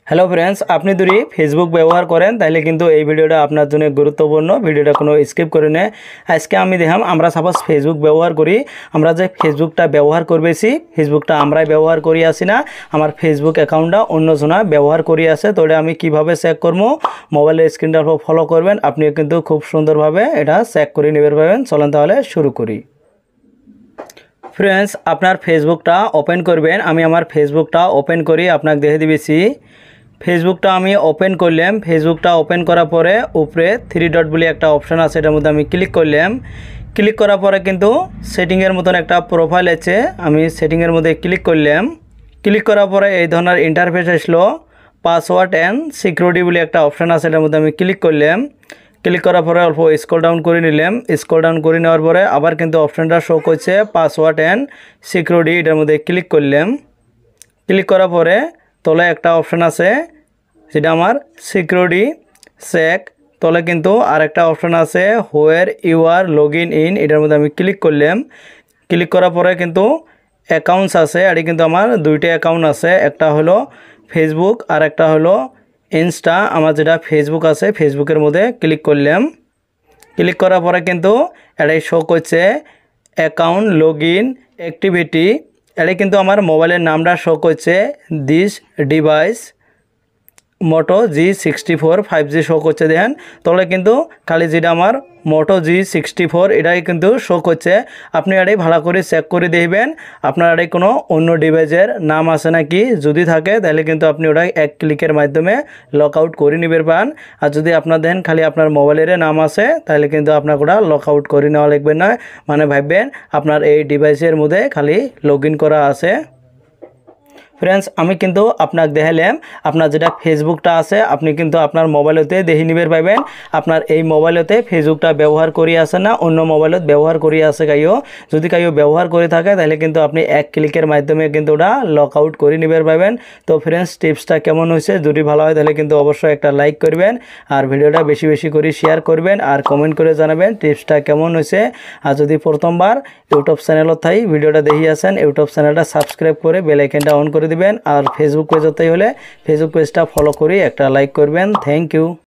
Hello friends, আপনি যদি Facebook ব্যবহার করেন তাহলে কিন্তু এই ভিডিওটা আপনার জন্য গুরুত্বপূর্ণ। ভিডিওটা কোনো স্কিপ করে নেই। আজকে আমি দেখাম আমরা সাপোজ ফেসবুক ব্যবহার করি, আমরা যে ফেসবুকটা ব্যবহার করবেছি ফেসবুকটা আমরাই ব্যবহার করি আসি না, আমার ফেসবুক অ্যাকাউন্টটা অন্যজনা ব্যবহার করি আছে। তো এটা আমি কিভাবে চেক করবো, মোবাইলের স্ক্রিনটা ফলো করবেন, আপনি কিন্তু খুব সুন্দরভাবে এটা চেক করে নেবেন পাবেন। চলেন তাহলে শুরু করি। ফ্রেন্ডস, আপনার ফেসবুকটা ওপেন করবেন। আমি আমার ফেসবুকটা ওপেন করি আপনাকে দেখে দিবেছি। ফেসবুকটা আমি ওপেন করলাম। ফেসবুকটা ওপেন করার পরে উপরে 3 ডট বলে একটা অপশান আছে, এটার মধ্যে আমি ক্লিক করলাম। ক্লিক করার পরে কিন্তু সেটিংয়ের মতন একটা প্রোফাইল আছে, আমি সেটিংয়ের মধ্যে ক্লিক করলাম। ক্লিক করার পরে এই ধরনের ইন্টারফেস আসলো। পাসওয়ার্ড অ্যান্ড সিকিউরিটি বলে একটা অপশান আছে, এটার মধ্যে আমি ক্লিক করলাম। ক্লিক করার পরে অল্প স্ক্রল ডাউন করে নিলাম। স্ক্রল ডাউন করে নেওয়ার পরে আবার কিন্তু অপশানটা শো করছে পাসওয়ার্ড অ্যান্ড সিকিউরিটি, এটার মধ্যে ক্লিক করলাম। ক্লিক করার পরে তলে একটা অপশান আছে যেটা আমার সিকিউরিটি চেক। তলে কিন্তু আরেকটা অপশান আছে where you are log in, এটার মধ্যে আমি ক্লিক করলাম। ক্লিক করার পরে কিন্তু অ্যাকাউন্টস আছে, এটি কিন্তু আমার দুইটা অ্যাকাউন্ট আছে, একটা হলো ফেসবুক আর একটা হলো ইনস্টা। আমার যেটা ফেসবুক আছে ফেসবুকের মধ্যে ক্লিক করলাম। ক্লিক করার পরে কিন্তু এটাই শো করছে অ্যাকাউন্ট লগ ইন অ্যাক্টিভিটি। এটাই কিন্তু আমার মোবাইলের নামটা শো করছে this device Moto G64 5G show করছে। দেখেন তাহলে কিন্তু খালি যেটা আমার মোটো G64 এটাই কিন্তু শো করছে। আপনি এটাই ভালো করে চেক করে দেখবেন আপনার এটাই কোনো অন্য ডিভাইসের নাম আছে নাকি। যদি থাকে তাহলে কিন্তু আপনি ওটা এক ক্লিকের মাধ্যমে লক আউট করে নিতে পারেন। আর যদি আপনার দেখেন খালি আপনার মোবাইলের নাম আছে তাহলে কিন্তু আপনাকে ওটা লক আউট করে নেওয়া লাগবে না, মানে ভাববেন আপনার এই ডিভাইসের মধ্যে খালি লগ ইন করা আছে। ফ্রেন্ডস, আমি কিন্তু আপনাকে দেখালাম আপনার যেটা ফেসবুকটা আছে আপনি কিন্তু আপনার মোবাইলতে দেখে নিবে পাবেন আপনার এই মোবাইলতে ফেসবুকটা ব্যবহার করি আছে না অন্য মোবাইলত ব্যবহার করি আছে কাইও। যদি কাইও ব্যবহার করে থাকে তাহলে কিন্তু আপনি এক ক্লিকের মাধ্যমে কিন্তু ওটা লক আউট করে নিবে পাবেন। তো ফ্রেন্ডস, টিপসটা কেমন হয়েছে, যদি ভালো হয় তাহলে কিন্তু অবশ্যই একটা লাইক করবেন আর ভিডিওটা বেশি বেশি করে শেয়ার করবেন আর কমেন্ট করে জানাবেন টিপসটা কেমন হয়েছে। আর যদি প্রথমবার ইউটিউব চ্যানেলত থাই ভিডিওটা দেখি আছেন ইউটিউব চ্যানেলটা সাবস্ক্রাইব করে বেল আইকনটা অন করে দিবেন। আর ফেসবুক পেজতেই হলে ফেসবুক পেজটা ফলো করে একটা লাইক করবেন। Thank you.